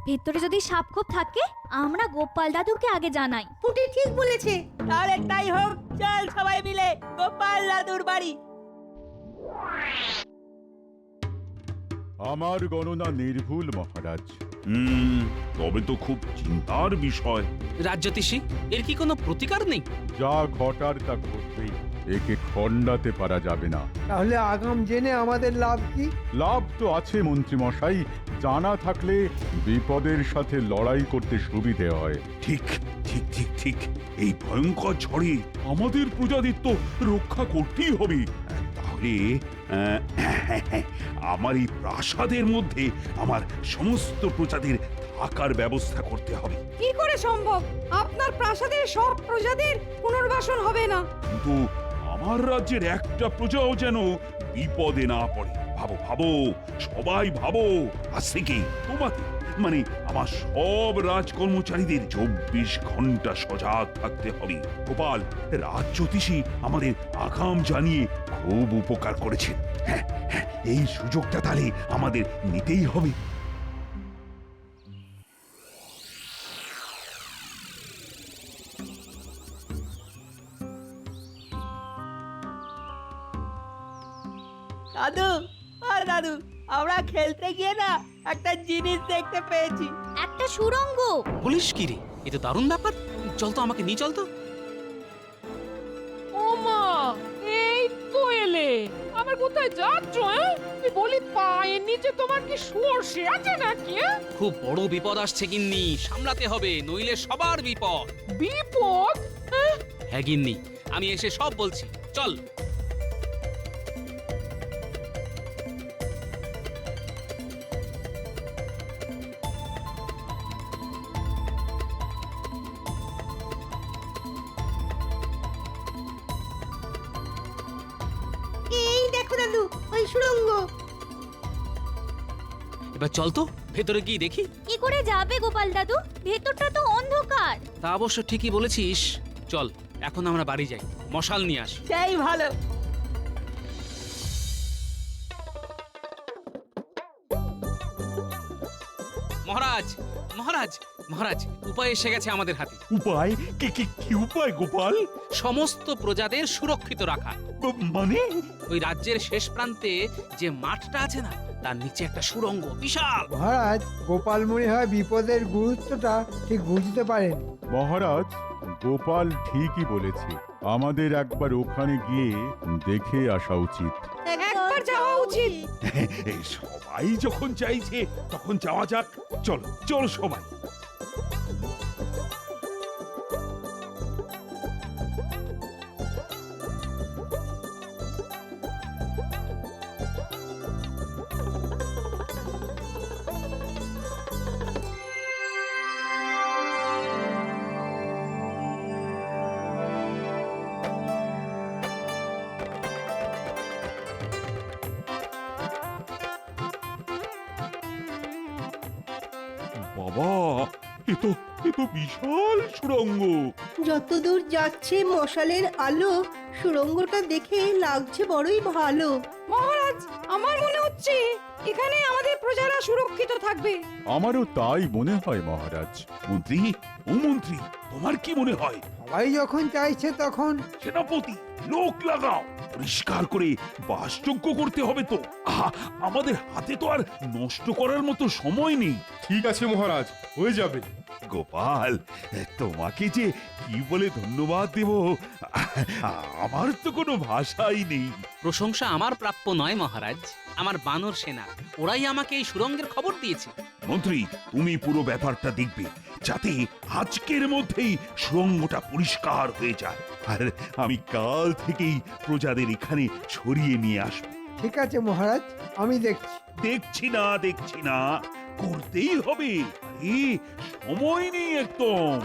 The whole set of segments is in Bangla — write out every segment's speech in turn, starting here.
ভেতরে যদি সাপ খোপ থাকে আমরা গোপাল দাদুকে আগে জানাই। পুটি ঠিক বলেছে। তাহলে তাই হোক, চল সবাই মিলে গোপাল দাদুর বাড়ি। আমার গণনা নির্ভুল মহারাজ। তবে তো খুব চিন্তার বিষয়। রাজ্যতীষী, এর কি কোনো প্রতিকার নেই? যা ঘটার তা ঘটবেই, একে খণ্ডাতে পারা যাবে না। তাহলে আগাম জেনে আমাদের লাভ কি? লাভ তো আছে মন্ত্রী মশাই, জানা থাকলে বিপদের সাথে লড়াই করতে সুবিধে হয়। ঠিক ঠিক ঠিক ঠিক, এই ভয়ঙ্কর ঝড়ে আমাদের প্রজাদের তো রক্ষা করতেই হবে। তাহলে আমার এই প্রাসাদের মধ্যে আমার সমস্ত প্রজাদের থাকার ব্যবস্থা করতে হবে। কি করে সম্ভব? আপনার প্রাসাদের সব প্রজাদের পুনর্বাসন হবে না। কিন্তু আমার রাজ্যের একটা প্রজাও যেন বিপদে না পড়ে। ভাবো ভাবো, সবাই ভাবো। আজ থেকে তোমাদের মানে আমার সব রাজকর্মচারীদের 24 ঘন্টা সজাগ থাকতে হবে। গোপাল, রাজ্যতীষী আমাদের আগাম জানিয়ে খুব উপকার করেছেন। হ্যাঁ হ্যাঁ, এই সুযোগটা তাহলে আমাদের নিতেই হবে। দাদু, আর দাদু, আমরা খেলতে গিয়ে না একটা জিনিস দেখতে পেয়েছি। একটা সুড়ঙ্গ। বলিস কি রে, এ তো দারুণ ব্যাপার। চল তো, আমাকে নিয়ে চল তো। ও মা, এই তো এলে। আবার কোথায় যাচ্ছ? বলি পায়ের নিচে তোমার কি সর্ষে আছে নাকি? খুব বড় বিপদ আসছে গিন্নি, সামলাতে হবে, নইলে সবার বিপদ। বিপদ? হ্যাঁ গিন্নি, আমি এসে সব বলছি, চল। এই দেখো দাদু, ওই সুড়ঙ্গ। এবার চল তো, ভেতরে গিয়ে দেখি। কি করে যাবে গোপাল দাদু? ভেতরটা তো অন্ধকার। তা অবশ্য ঠিকই বলেছিস। চল, এখন আমরা বাড়ি যাই, মশাল নিয়ে আসি। সেই ভালো। মহারাজ, মহারাজ, মহারাজ, উপায় এসে গেছে আমাদের হাতে। উপায়? কি উপায় গোপাল? সমস্ত প্রজাদের সুরক্ষিত রাখা। মানে? ওই রাজ্যের শেষ প্রান্তে যে মাঠটা আছে না, তার নিচে একটা সুড়ঙ্গ, বিশাল। মহারাজ, গোপাল মনে হয় বিপদের গুরুত্বটা ঠিক বুঝতে পারেন। মহারাজ, গোপাল ঠিকই বলেছে, আমাদের একবার ওখানে গিয়ে দেখে আসা উচিত। একবার যাওয়া উচিত। এই সবাই যখন চাইছে তখন যাওয়া যাক। চলো চলো সবাই। বাবা, এ তো বিশাল সুড়ঙ্গ। যতদূর যাচ্ছে মশালের আলো, সুড়ঙ্গটা দেখে লাগছে বড়ই ভালো। মহারাজ, আমার মনে হচ্ছে এখানে আমাদের প্রজারা সুরক্ষিত থাকবে। আমারও তাই মনে হয় মহারাজ। মন্ত্রী, ও মন্ত্রী, তোমার কি মনে হয়? সবাই যখন চাইছে তখন। সেনাপতি, লোক লাগাও, পরিষ্কার করে বাসযোগ্য করতে হবে তো। আমাদের হাতে তো আর নষ্ট করার মতো সময় নেই। ঠিক আছে মহারাজ, হয়ে যাবে। গোপাল, তোমাকে যে কি বলে ধন্যবাদ দেব, আমার তো কোনো ভাষাই নেই। প্রশংসা আমার প্রাপ্য নয় মহারাজ, আমার বানর সেনা, ওরাই আমাকে এই সুড়ঙ্গের খবর দিয়েছে। মন্ত্রী, তুমি পুরো ব্যাপারটা দেখবে, যাতে আজকের মধ্যেই সুড়ঙ্গটা পরিষ্কার হয়ে যায়। আর আমি কাল থেকেই প্রজাদের এখানে ছড়িয়ে নিয়ে আসবো। ঠিক আছে মহারাজ, আমি দেখছি। দেখছি না, করতেই হবে। সময় নেই একদম।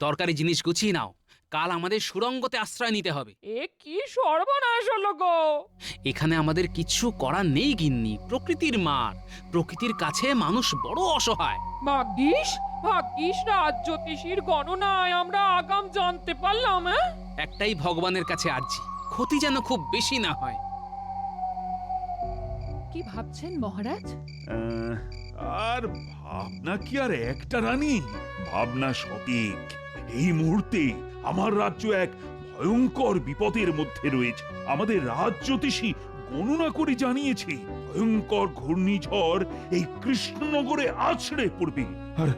দরকারি জিনিস গুছিয়ে নাও, কাল আমাদের সুড়ঙ্গতে আশ্রয় নিতে হবে। এ কি সর্বনাশ হলো গো! এখানে আমাদের কিছু করার নেই গিন্নি, প্রকৃতির মার। প্রকৃতির কাছে মানুষ বড় অসহায়। ভাগ্যিস ভাগ্যিস রাজ জ্যোতিষীর গণনায় আমরা আগাম জানতে পারলাম। একটাই ভগবানের কাছে আর্জি, ক্ষতি যেন খুব বেশি না হয়। কি ভাবছেন মহারাজ? আর ভাবনা কি আর একটা রানী, ভাবনা সঠিক। এই মুহূর্তে আমার রাজ্য এক ভয়ঙ্কর বিপদের মধ্যে রয়েছে। আমাদের রাজ জ্যোতিষী গণনা করে জানিয়েছে ভয়ঙ্কর ঘূর্ণিঝড় এই কৃষ্ণনগরে আছড়ে পড়বে। আর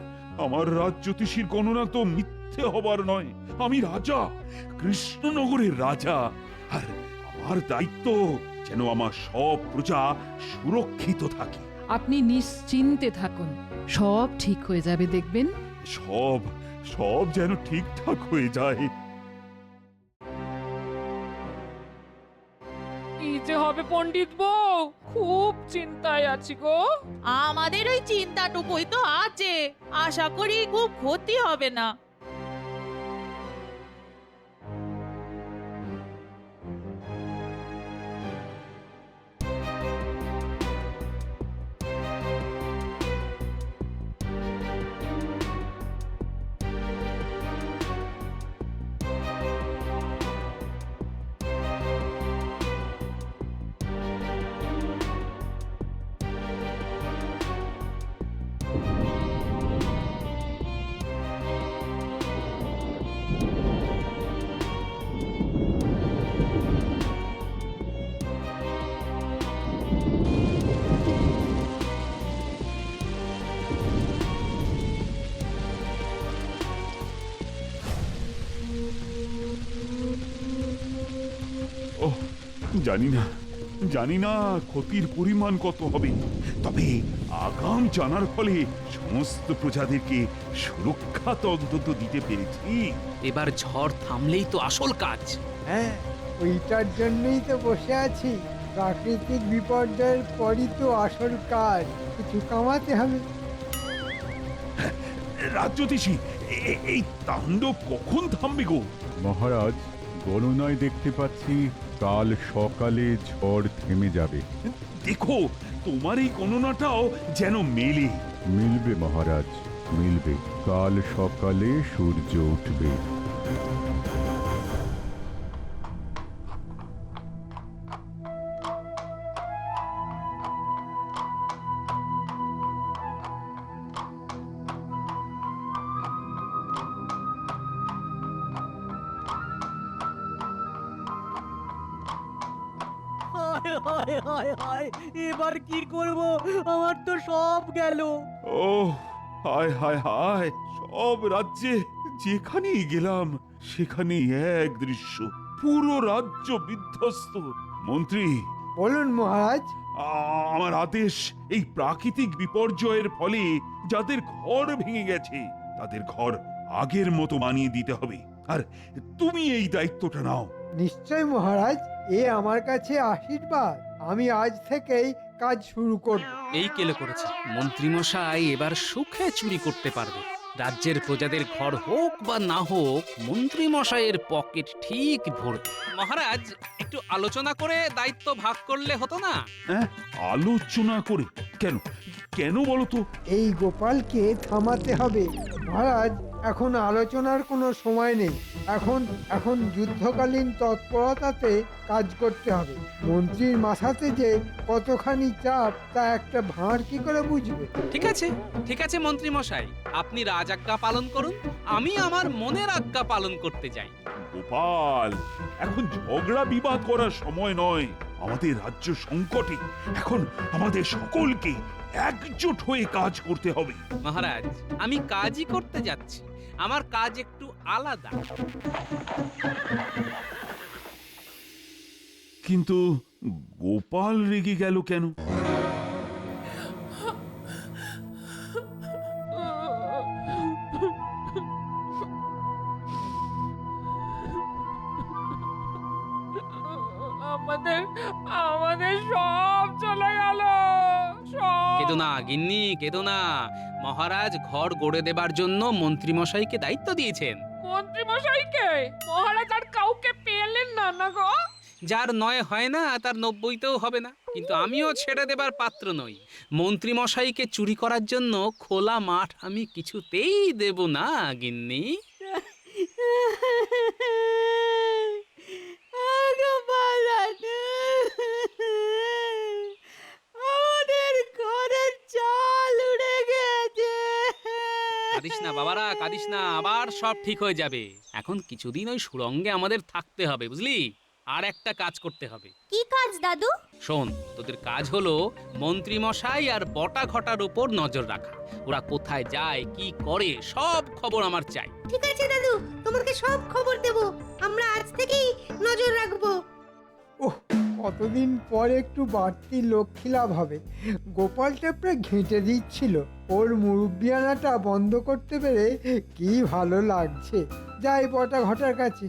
আমার রাজ জ্যোতিষীর গণনা তো মিথ্যে হবার নয়। আমি রাজা, কৃষ্ণনগরের রাজা, আর আমার দায়িত্ব যেন আমার সব প্রজা সুরক্ষিত থাকে। আপনি নিশ্চিন্তে থাকুন, সব ঠিক হয়ে যাবে দেখবেন। সব সব যেন ঠিকঠাক হয়ে যায়। কি যে হবে পণ্ডিত বউ, খুব চিন্তায় আছি গো। আমাদের ওই চিন্তাটুকুই তো আছে, আশা করি খুব ক্ষতি হবে না। ওহ, জানি না ক্ষতির পরিমাণ কত হবে, তবে আগাম জানার ফলে সমস্ত প্রজাদেরকে সুরক্ষা তো অন্তত দিতে পেরেছি। এবার ঝড় থামলেই তো আসল কাজ। হ্যাঁ, ওইটার জন্যই তো বসে আছি। প্রাকৃতিক বিপর্যয়ের পরই তো আসল কাজ, কিছু কামাতে হবে। রাজ্যতীশী, এই তাণ্ডব কখন থামবে গো? মহারাজ, গণনায় দেখতে পাচ্ছি কাল সকালে ঝড় থেমে যাবে। দেখো, তোমার এই গণনাটাও যেন মেলে। মিলবে মহারাজ, মিলবে। কাল সকালে সূর্য উঠবে। এবার কি করব? আমার তো সব গেল। ও হায় হায় হায়, সব রাজ্যে যেখানেই গেলাম সেখানেই এক দৃশ্য, পুরো রাজ্য বিধ্বস্ত। মন্ত্রী, বলুন মহারাজ। আমার আদেশ, এই প্রাকৃতিক বিপর্যয়ের ফলে যাদের ঘর ভেঙে গেছে তাদের ঘর আগের মতো বানিয়ে দিতে হবে। আর তুমি এই দায়িত্বটা নাও। নিশ্চয় মহারাজ, এ আমার কাছে আশীর্বাদ। আমি আজ থেকেই কাজ শুরু করব। এই কেলে করেছে, মন্ত্রীমশাই এবার সুখে চুরি করতে পারবে। রাজ্যের প্রজাদের ঘর হোক বা না হোক, মন্ত্রীমশাইয়ের পকেট ঠিক ভরবে। মহারাজ, একটু আলোচনা করে দায়িত্ব ভাগ করলে হতো না? হ্যাঁ, আলোচনা করে? কেন কেন বলো তো? এই গোপালকে থামাতে হবে মহারাজ। এখন আলোচনার কোনো সময় নেই। এখন যুদ্ধকালীন তৎপরতাতে কাজ করতে হবে। মন্ত্রীর মাথাতে যে কতখানি চাপ তা একটা ভাঁড় কি করে বুঝবে? ঠিক আছে মন্ত্রীমশাই, আপনি রাজ আজ্ঞা পালন করুন, আমি আমার মনের আজ্ঞা পালন করতে যাই। গোপাল, এখন ঝগড়া বিবাদ করার সময় নয়। আমাদের রাজ্য সংকটে, এখন আমাদের সকলকে একজোট হয়ে কাজ করতে হবে। মহারাজ, আমি কাজই করতে যাচ্ছি, আমার কাজ একটু আলাদা। কিন্তু গোপাল রেগে গেল কেন? আমাদের সব চলে গেল, সব। কেঁদো না গিন্নি, কেঁদো না। মহারাজ ঘর গড়ে দেবার জন্য মন্ত্রীমশাইকে দায়িত্ব দিয়েছেন। মন্ত্রী মশাইকে মহারাজ আর কাউকে পেলেন না না গো। যার নয় হয় না তার 90তেও হবে না, কিন্তু আমিও ছেড়ে দেবার পাত্র নই। মন্ত্রী মশাইকে চুরি করার জন্য খোলা মাঠ আমি কিছুতেই দেব না গিন্নি। গোপাল দাদু, আমাদের ঘরের চাল উড়ে গেছে। কাঁদিস না বাবারা, কাঁদিস না, আবার সব ঠিক হয়ে যাবে। এখন কিছুদিন ওই সুড়ঙ্গে আমাদের থাকতে হবে, বুঝলি? আর একটা কাজ করতে হবে। কি কাজ দাদু? শোন, তোদের কাজ হলো মন্ত্রী মশাই আর বটা ঘটার উপর নজর রাখা। ওরা কোথায় যায়, কি করে, সব খবর আমার চাই। ঠিক আছে দাদু, তোমাকে সব খবর দেব। আমরা আজ থেকেই নজর রাখবো। ওহ, কতদিন পর একটু বাড়তি লক্ষ্মী লাভ হবে। গোপালটা প্রায় ঘেঁটে দিচ্ছিল। ওর মুরব্বিয়ানাটা বন্ধ করতে পেরে কি ভালো লাগছে। যাই বটা ঘটার কাছে।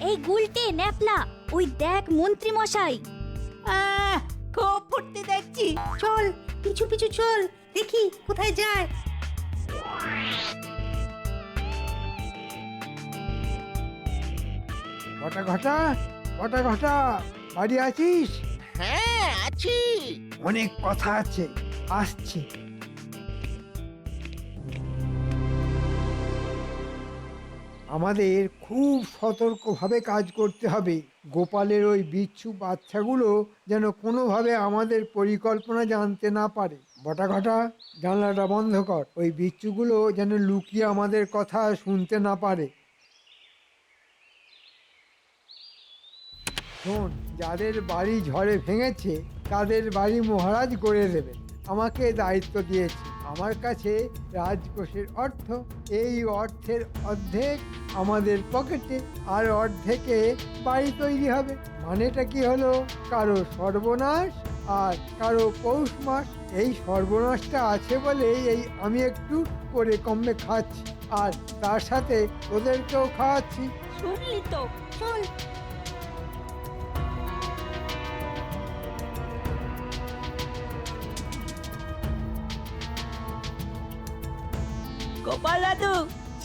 এই গুলটে ন্যাপলা, ওই দেখ মন্ত্রী মশাই। খুব ফুটতে দেখছি। চল, পিছু পিছু চল, দেখি কোথায় যায়। বটা ঘটা, বটা ঘটা, বাড়ি আছিস? হ্যাঁ আছি। অনেক কথা আছে, আসছি। আমাদের খুব সতর্কভাবে কাজ করতে হবে। গোপালের ওই বিচ্ছু বাচ্চাগুলো যেন কোনোভাবে আমাদের পরিকল্পনা জানতে না পারে। বটা ঘটা, জানলাটা বন্ধ কর। ওই বিচ্ছুগুলো যেন লুকিয়ে আমাদের কথা শুনতে না পারে। শোন, যাদের বাড়ি ঝড়ে ভেঙেছে তাদের বাড়ি মহারাজ গড়ে দেবেন। আমাকে দায়িত্ব দিয়েছে। আমার কাছে রাজকোষের অর্থ, এই অর্থের অর্ধেক আমাদের পকেটে, আর অর্ধেকে বাড়ি তৈরি হবে। মানেটা কি হলো? কারো সর্বনাশ আর কারো পৌষ মাস। এই সর্বনাশটা আছে বলেই এই আমি একটু করে কমে খাচ্ছি, আর তার সাথে ওদেরকেও খাওয়াচ্ছি। শুনলি তো, চল। গোপাল দাদু,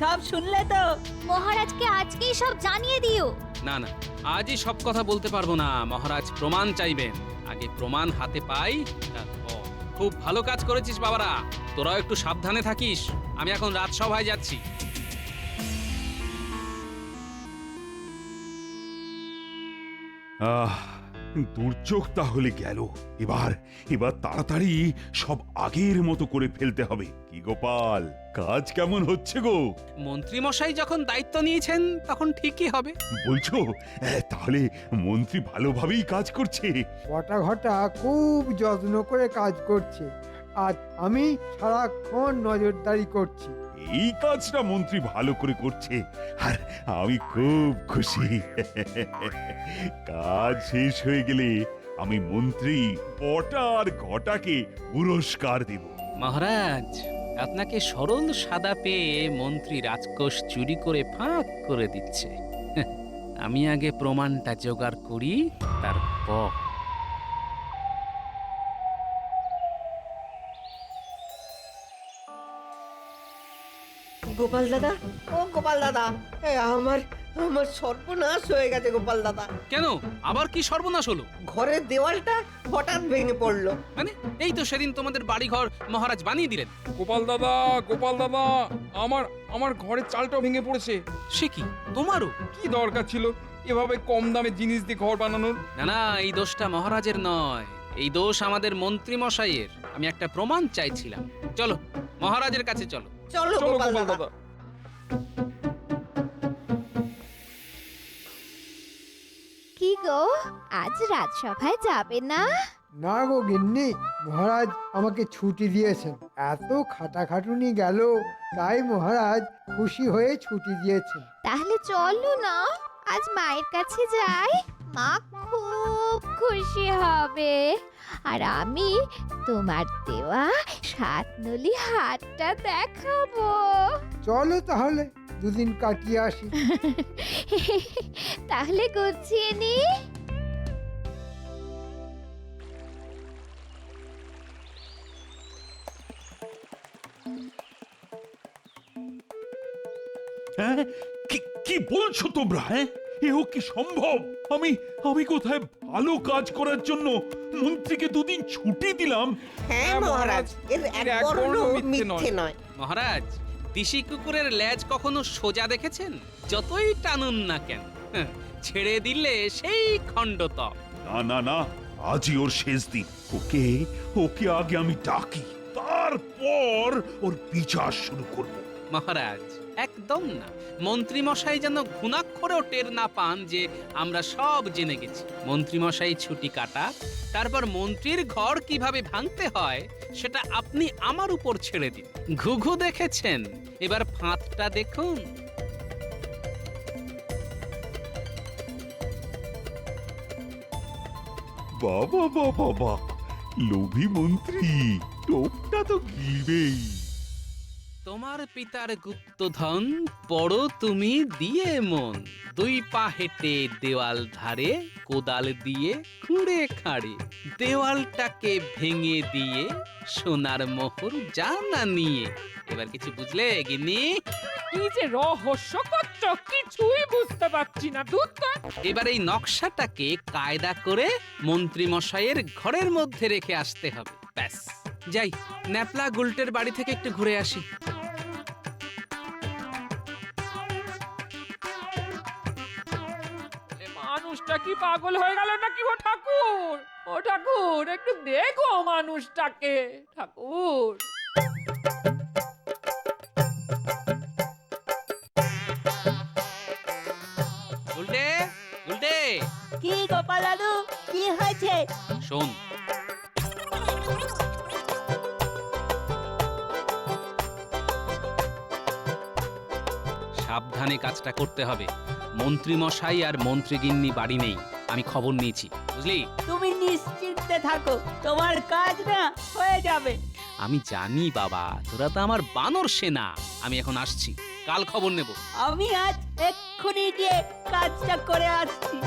সব শুনলে তো? মহারাজকে আজকেই সব জানিয়ে দিও। না না, আজই সব কথা বলতে পারবো না। মহারাজ প্রমাণ চাইবেন। আগে প্রমাণ হাতে পাই, তারপর। খুব ভালো কাজ করেছিস বাবারা। তোরাও একটু সাবধানে থাকিস। আমি এখন রাজসভায় যাচ্ছি। দুর্যোগ তাহলে গেল। এবার এবার তাড়াতাড়ি সব আগের মতো করে ফেলতে হবে। কি গোপাল, কাজ কেমন হচ্ছে গো? মন্ত্রী মশাই যখন দায়িত্ব নিয়েছেন তখন ঠিকই হবে। বলছো তাহলে মন্ত্রী ভালোভাবেই কাজ করছে? বটা ঘটা খুব যত্ন করে কাজ করছে, আর আমি সারাক্ষণ নজরদারি করছি। এই কাজটা মন্ত্রী ভালো করে করছে, আর আমি খুব খুশি। কাজ শেষ হয়ে গেলে আমি মন্ত্রী বটা আর ঘটাকে পুরস্কার দেব। মহারাজ, আপনাকে সরল সাদা পেয়ে মন্ত্রী রাজকোষ চুরি করে ফাঁক করে দিচ্ছে। আমি আগে প্রমাণটা জোগাড় করি, তারপর। গোপাল দাদা, ও গোপাল দাদা, আমার আমার সর্বনাশ হয়ে গেছে গোপাল দাদা। কেন, আবার কি সর্বনাশ হলো? ঘরের দেওয়ালটা হঠাৎ ভেঙে পড়লো। মানে এই তো সেদিন তোমাদের বাড়িঘর মহারাজ বানিয়ে দিলেন। গোপাল দাদা, গোপাল দাদা, আমার আমার ঘরের চালটাও ভেঙে পড়েছে। সে কি, তোমারও? কি দরকার ছিল এভাবে কম দামে জিনিস দিয়ে ঘর বানানোর? না না, এই দোষটা মহারাজের নয়, এই দোষ আমাদের মন্ত্রী মশাইয়ের। আমি একটা প্রমাণ চাইছিলাম। চলো মহারাজের কাছে চলো। চলো চলো গোপাল গোপাল দাদা। দাদা। কি গো, আজ রাজসভায় যাবে না? না গো গিন্নি, মহারাজ আমাকে ছুটি দিয়েছেন। এত খাটাখাটুনি গেল, তাই মহারাজ খুশি হয়ে ছুটি দিয়েছেন। তাহলে চলো না, আজ মায়ের কাছে যাই। মা খুব খুশি হবে। আর আমি তোমার দেওয়া 7 নলি হাটটা দেখাবো। চলো তাহলে দুদিন কাটিয়ে আসি। তাহলে গুছিয়ে নি। হ্যাঁ কি কি বলছো তোমরা? হ্যাঁ এও কি সম্ভব? আমি আমি কোথায় ভালো কাজ করার জন্য মন্ত্রীকে দুদিন ছুটি দিলাম। হ্যাঁ মহারাজ, এর এক বর্ণ মিথ্যে নয়। মহারাজ, দিশি কুকুরের লেজ কখনো সোজা দেখেছেন? যতই টানুন না কেন, ছেড়ে দিলে সেই খণ্ডতপ। না না না, আজই ওর শেষ দিন। ওকে ওকে আগে আমি ডাকি, তারপর ওর বিচার শুরু করব। মহারাজ, একদম না। মন্ত্রী মশাই যেন ঘুণাক্ষরেও টের না পান যে আমরা সব জেনে গেছি। মন্ত্রী মশাই ছুটি কাটা, তারপর মন্ত্রীর ঘর কিভাবে ভাঙতে হয় সেটা আপনি আমার উপর ছেড়ে দিন। ঘুঘু দেখেছেন, এবার ফাঁদটা দেখুন। বাবা বাবা বাবা, লোভী মন্ত্রী, টোপটা তো গিলবেই। তোমার পিতার গুপ্তধন পড়ো তুমি দিয়ে মন। দুই পা হেঁটে দেওয়াল ধারে, কোদাল দিয়ে খুঁড়ে খাড়ে, দেওয়ালটাকে ভেঙে দিয়ে সোনার মোহর জানা নিয়ে। এবার কিছু বুঝলে গিন্নি? কি যে রহস্য করছ, কিছুই বুঝতে পারছি না। দুধ এবার এই নকশাটাকে কায়দা করে মন্ত্রী মশাইয়ের ঘরের মধ্যে রেখে আসতে হবে। ব্যাস। যাই, ন্যাপলা গুলটের বাড়ি থেকে একটু ঘুরে আসি। মানুষটা কি পাগল হয়ে গেল নাকি? ও ঠাকুর, ও ঠাকুর, একটু দেখো মানুষটাকে। ঠাকুর, গুলটে, গুলটে, কি গোপাল দাদু, কি হয়েছে? শোন। সাবধানে কাজটা করতে হবে। মন্ত্রী মশাই আর মন্ত্রীগিন্নি বাড়ি নেই, আমি খবর নিয়েছি, বুঝলি? তুমি নিশ্চিন্তে থাকো, তোমার কাজ না হয়ে যাবে। আমি জানি বাবা, তোরা তো আমার বানর সেনা। আমি এখন আসছি, কাল খবর নেব। আমি আজ এক্ষুনি গিয়ে কাজটা করে আসছি।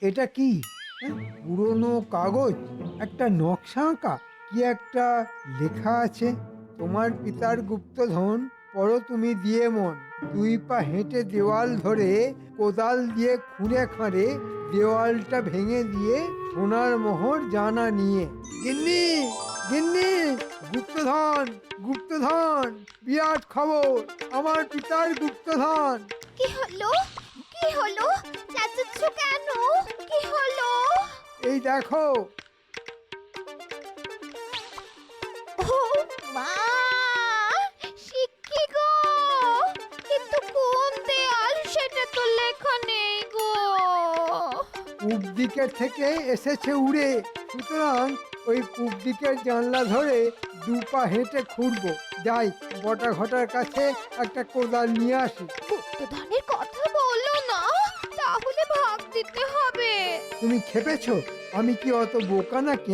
এটা কি? পুরনো কাগজ, একটা নকশা আঁকা, কি একটা লেখা আছে। তোমার পিতার গুপ্তধন পড়ো তুমি দিয়ে মন। দুই পা হেঁটে দেওয়াল ধরে, কোদাল দিয়ে খুঁড়ে খাঁড়ে, দেওয়ালটা ভেঙে দিয়ে সোনার মোহর জানা নিয়ে। গিন্নি, গিন্নি, গুপ্তধন, গুপ্তধন, বিরাট খবর, আমার পিতার গুপ্তধন। কি হলো? কি হলো? চেঁচাচ্ছ কেন? কি হলো? এই দেখো। ও মা, শিক্ষি গো, কিন্তু কোন দেয়াল সেটা তো লেখা নেই গো। পূব দিকের থেকে এসেছে উড়ে, সুতরাং ওই পূব দিকের জানলা ধরে দু পা হেঁটে খুঁড়বো। যাই, বটা ঘটার কাছে একটা কোদাল নিয়ে আসি। গুপ্তধনের কথা বলো না, তাহলে ভাগ দিতে হবে। তুমি খেপেছো? আমি কি অত বোকা নাকি?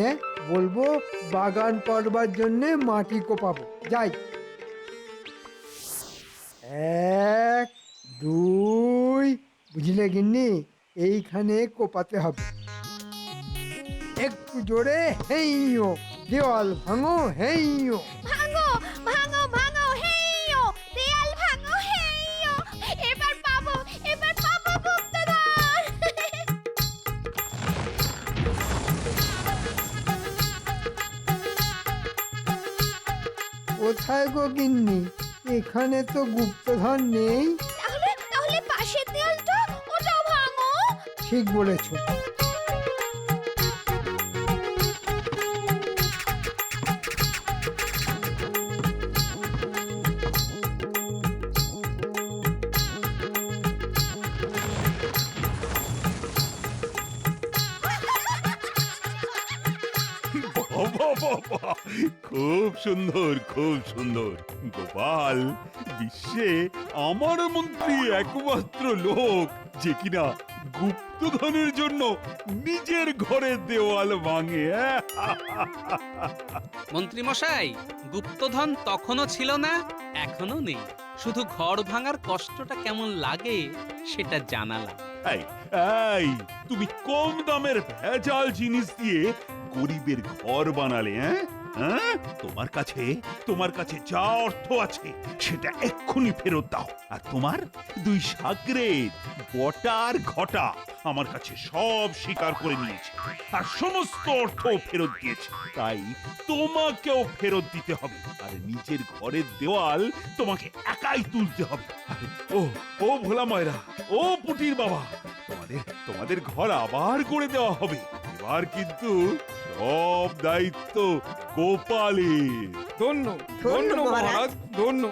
বলবো বাগান করবার জন্যে মাটি কোপাবো। যাই, 1 2, বুঝলে গিন্নি? এইখানে কোপাতে হবে। একটু জোরে, হেইও, দেওয়াল ভাঙো, হেইও। ভাঙো, ভাঙো, ভাঙো, হেইও, দেয়াল ভাঙো, হেইও। এবার পাবো, এবার পাবো গুপ্তধন। কোথায় গো গিন্নি? এখানে তো গুপ্তধন নেই। তাহলে পাশের দেয়ালটা, ওটাও ভাঙো। ঠিক বলেছো। বাবা বাবা, খুব সুন্দর, খুব সুন্দর। গোপাল বিশ্বে আমার মন্ত্রী একমাত্র লোক যে কিনা গুপ্তধনের জন্য নিজের ঘরের দেওয়াল ভাঙে। মন্ত্রী মশাই, গুপ্তধন তখনও ছিল না, এখনো নেই। শুধু ঘর ভাঙার কষ্টটা কেমন লাগে সেটা জানালাম। এই, এই, তুমি কম দামের ভেজাল জিনিস দিয়ে গরিবের ঘর বানালে, হ্যাঁ? হ্যাঁ? তোমার কাছে যা অর্থ আছে সেটা এক্ষুনি ফেরত দাও। আর তোমার দুই সাগরেদ বটা আর ঘটা আমার কাছে সব স্বীকার করে নিয়েছে আর সমস্ত অর্থ ফেরত দিয়েছে। তাই তোমাকেও ফেরত দিতে হবে। আর নিজের ঘরের দেওয়াল তোমাকে একাই তুলতে হবে। আরে, ও ভোলা ময়রা, ও পুটির বাবা, তোমাদের ঘর আবার করে দেওয়া হবে। এবার কিন্তু সব দায়িত্ব গোপালের। ধন্য ধন্য মহারাজ, ধন্য।